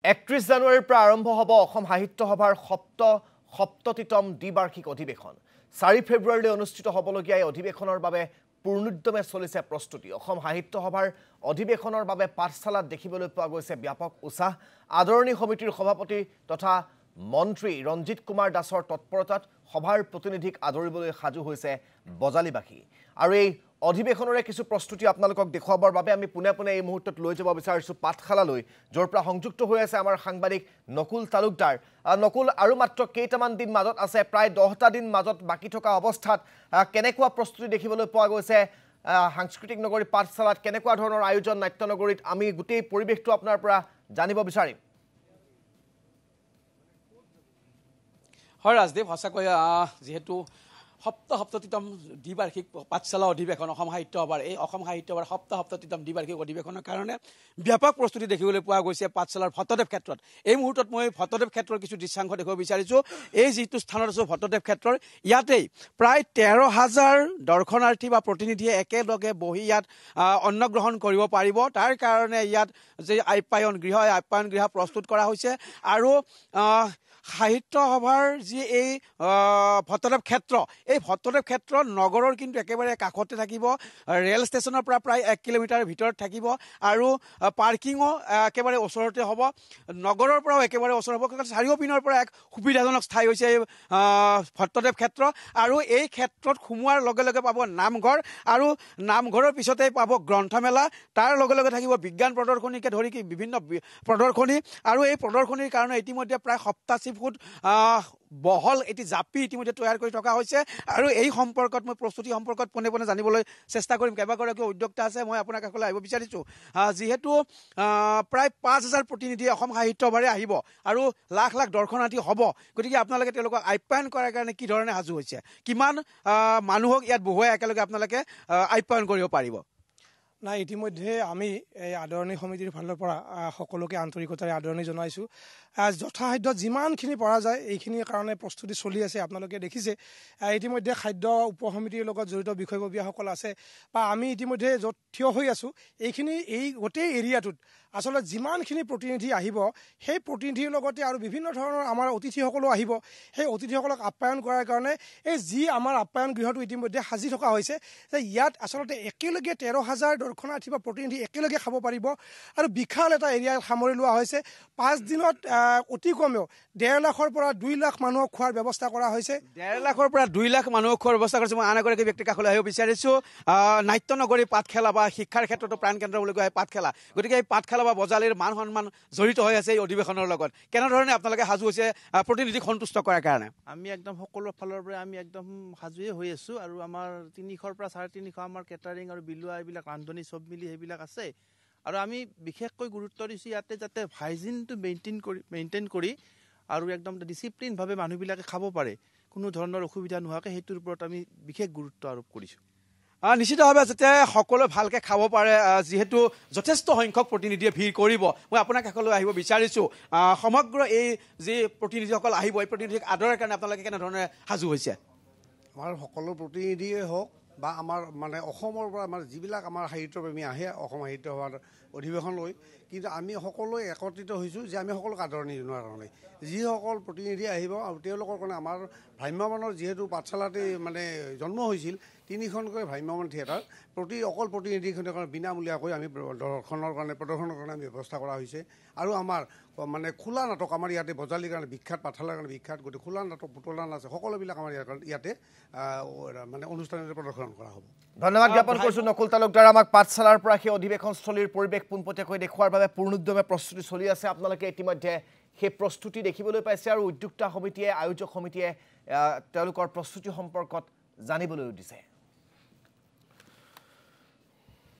31 জানুৱাৰীৰ পৰা আৰম্ভ হ'ব অসম সাহিত্য সভাৰ সপ্ততিতম দ্বিবাৰ্ষিক অধিৱেশন 4 ফেব্ৰুৱাৰীলৈ অনুষ্ঠিত হ'বলগীয়া এই অধিৱেশনৰ বাবে পূৰ্ণোদ্যমে চলিছে প্ৰস্তুতি অসম সাহিত্য সভাৰ অধিৱেশনৰ বাবে পাঠশালাত দেখিবলৈ পোৱা গৈছে ব্যাপক উৎসাহ আদৰণী সমিতিৰ সভাপতি তথা মন্ত্ৰী ৰঞ্জিত কুমাৰ দাসৰ তৎপৰতাত সভাৰ প্ৰতিনিধিক আদৰিবলৈ সাজু হৈছে বজালিবাসী আৰু এই অধিৱেশনৰে কিছু প্ৰস্তুতি আপোনালোকক দেখুৱাবৰ বাবে আমি পুনে এই মুহূৰ্তত লৈ যাব বিচাৰিছো পাঠশালালৈ যৰ পৰা সংযুক্ত হৈ আছে আমাৰ সাংবাদিক নকুল তালুকদাৰ নকুল আৰু মাত্ৰ কেইটামান দিন মাজত আছে প্ৰায় 10টা দিন মাজত বাকি থকা অৱস্থাত কেনেকুৱা প্ৰস্তুতি দেখিবলৈ পোৱা গৈছে সাংস্কৃতিক নগৰী পাঠশালাত কেনেকুৱা ধৰণৰ আয়োজন নাট্য নগৰীত আমি গোটেই পৰিৱেশটো আপোনাৰ পৰা জানিব বিচাৰিম হয় ৰাজদেৱ হসাকৈ যেহেতু সপ্ততিতম দ্বিবাৰ্ষিক পাঠশালা অধিৱেশন অসম সাহিত্য সভাৰ এই অসম সাহিত্য সভাৰ সপ্ততিতম দ্বিবাৰ্ষিক অধিৱেশনৰ কাৰণে ব্যাপক প্ৰস্তুতি দেখিবলৈ পোৱা গৈছে পাঠশালাৰ ভট্টদেৱ ক্ষেত্ৰত এই মুহূৰ্তত মই ভট্টদেৱ ক্ষেত্ৰৰ কিছু দৃশ্যাংশ দেখুৱাব বিচাৰিছোঁ এই যিটো স্থানত আছোঁ ভট্টদেৱ ক্ষেত্ৰৰ ইয়াতেই প্ৰায় 13,000 দৰ্শনাৰ্থী বা প্ৰতিনিধিয়ে একেলগে বহি ইয়াত অন্ন গ্ৰহণ কৰিব পাৰিব তাৰ কাৰণে ইয়াত যে আপ্যায়ন গৃহ প্ৰস্তুত কৰা হৈছে আৰু সাহিত্য সভাৰ যি এই ভট্টদেৱ ক্ষেত্ৰ এই ভট্টদেৱ ক্ষেত্ৰ নগৰৰ কিন্তু একেবাৰে কাষতে থাকিব ৰেল ষ্টেচনৰ পৰা প্ৰায় 1 কিলোমিটাৰ ভিতৰত থাকিব আৰু পাৰ্কিঙো একেবাৰে ওচৰতে হ'ব নগৰৰ পৰাও একেবাৰে ওচৰ হ'ব চাৰিওপিনৰ পৰা এক সুবিধাজনক ঠাই হৈছে এই ভট্টদেৱ ক্ষেত্ৰ আৰু এই ক্ষেত্ৰত সোমোৱাৰ লগে লগে পাব নামঘৰ আৰু নামঘৰৰ পিছতেই পাব গ্ৰন্থমেলা তাৰ লগে লগে থাকিব বিজ্ঞান প্ৰদৰ্শনীকে ধৰি বিভিন্ন প্ৰদৰ্শনী আৰু এই প্ৰদৰ্শনীৰ কাৰণে ইতিমধ্যে প্ৰায় 87 ফুট বহল এটি জাপি ইতিমধ্যে তৈয়াৰ কৰি থকা হৈছে আৰু এই সম্পৰ্কত মই প্ৰস্তুতি সম্পৰ্কত পোনে জানিবলৈ চেষ্টা কৰিম কেইবাগৰাকী উদ্যোক্তা আছে মই আপোনাৰ কাষলৈ আহিব বিচাৰিছোঁ যিহেতু প্ৰায় 5,000 প্ৰতিনিধি অসম সাহিত্য সভাৰে আহিব আৰু লাখ লাখ দৰ্শনাৰ্থী হ'ব গতিকে আপোনালোকে তেওঁলোকক আপ্যায়ন কৰাৰ কাৰণে কি ধৰণে সাজু হৈছে কিমান মানুহক ইয়াত বহুৱাই একেলগে আপোনালোকে আপ্যায়ন কৰিব পাৰিব নাই ইতিমধ্যে আমি এই আদৰণী সমিতিৰ ফালৰ পৰা সকলোকে আন্তৰিকতাৰে আদৰণি জনাইছোঁ যথাসাধ্য যিমানখিনি পৰা যায় এইখিনিৰ কাৰণে প্ৰস্তুতি চলি আছে আপোনালোকে দেখিছে ইতিমধ্যে খাদ্য উপসমিতিৰ লগত জড়িত বিষয়ববীয়াসকল আছে বা আমি ইতিমধ্যে য'ত থিয় হৈ আছোঁ এই গোটেই এৰিয়াটোত আচলতে যিমানখিনি প্ৰতিনিধি আহিব সেই প্ৰতিনিধিৰ লগতে আৰু বিভিন্ন ধৰণৰ আমাৰ অতিথিসকলো আহিব সেই অতিথিসকলক আপ্যায়ন কৰাৰ কাৰণে এই যি আমাৰ আপ্যায়ন গৃহটো ইতিমধ্যে সাজি থকা হৈছে যে ইয়াত আচলতে একেলগে 13,000 দৰ্শনাৰ্থী বা প্ৰতিনিধি একেলগে খাব পাৰিব আৰু বিশাল এটা এৰিয়াত সামৰি লোৱা হৈছে 5 দিনত অতি কমেও 1.5 লাখৰ পৰা 2 লাখ মানুহক খোৱাৰ ব্যৱস্থা কৰা হৈছে 1.5 লাখৰ পৰা 2 লাখ মানুহক খোৱাৰ ব্যৱস্থা কৰিছে মই আন এগৰাকী ব্যক্তিৰ কাষলৈ আহিব বিচাৰিছোঁ নাট্য নগৰী পাঠশালা বা শিক্ষাৰ ক্ষেত্ৰতো প্ৰাণকেন্দ্ৰ বুলি কোৱা পাঠশালা গতিকে এই পাঠশালা বা বজালিৰ মান সন্মান জড়িত হৈ আছে এই অধিৱেশনৰ লগত কেনেধৰণে আপোনালোকে সাজু হৈছে প্ৰতিনিধিক সন্তুষ্ট কৰাৰ কাৰণে আমি একদম সকলো ফালৰ পৰা আমি একদম সাজুৱে হৈ আছোঁ আৰু আমাৰ 300ৰ পৰা 350 আমাৰ কেটাৰিং আৰু বিলোৱা এইবিলাক ৰান্ধনি চব মিলি সেইবিলাক আছে আৰু আমি বিশেষকৈ গুৰুত্ব দিছোঁ ইয়াতে যাতে হাইজিনটো মেইনটেইন কৰি আৰু একদম ডিচিপ্লিনভাৱে মানুহবিলাকে খাব পাৰে কোনো ধৰণৰ অসুবিধা নোহোৱাকৈ সেইটোৰ ওপৰত আমি বিশেষ গুৰুত্ব আৰোপ কৰিছোঁ নিশ্চিতভাৱে যাতে সকলোৱে ভালকৈ খাব পাৰে যিহেতু যথেষ্ট সংখ্যক প্ৰতিনিধিয়ে ভিৰ কৰিব মই আপোনাৰ কাষলৈ আহিব বিচাৰিছোঁ সমগ্ৰ এই যি প্ৰতিনিধিসকল আহিব এই প্ৰতিনিধিক আদৰৰ কাৰণে আপোনালোকে কেনেধৰণে সাজু হৈছে আমাৰ সকলো প্ৰতিনিধিয়ে হওক বা আমাৰ মানে অসমৰ পৰা আমাৰ যিবিলাক আমাৰ সাহিত্যপ্ৰেমী আহে অসম সাহিত্য সভাৰ অধিৱেশন লৈ কিন্তু আমি সকলোৱে একত্ৰিত হৈছোঁ যে আমি সকলোকে আদৰণি জনোৱাৰ কাৰণে যিসকল প্ৰতিনিধি আহিব আৰু তেওঁলোকৰ কাৰণে আমাৰ ভ্ৰাম্যমানৰ যিহেতু পাঠশালাতে মানে জন্ম হৈছিল 3খনকৈ ভ্ৰাম্যমান থিয়েটাৰ অকল প্ৰতিনিধিখনৰ কাৰণে বিনামূলীয়াকৈ আমি প্ৰদৰ্শনৰ কাৰণে আমি ব্যৱস্থা কৰা হৈছে আৰু আমাৰ মানে খোলা নাটক আমাৰ ইয়াতে বজালিৰ কাৰণে বিখ্যাত পাঠশালাৰ কাৰণে বিখ্যাত গতিকে খোলা নাটক পুতলা নাচ সকলোবিলাক আমাৰ ইয়াতে মানে অনুষ্ঠানেৰে প্ৰদৰ্শন কৰা হ'ব ধন্যবাদ জ্ঞাপন কৰিছোঁ নকুল তালুকদাৰ আমাক পাঠশালাৰ পৰা সেই অধিৱেশনস্থলীৰ পৰিৱেশ পোনপটীয়াকৈ দেখুৱাৰ বাবে পূৰ্ণোদ্যমে প্ৰস্তুতি চলি আছে আপোনালোকে ইতিমধ্যে সেই প্ৰস্তুতি দেখিবলৈ পাইছে আৰু উদ্যোক্তা সমিতিয়ে আয়োজক সমিতিয়ে তেওঁলোকৰ প্ৰস্তুতি সম্পৰ্কত জানিবলৈ দিছে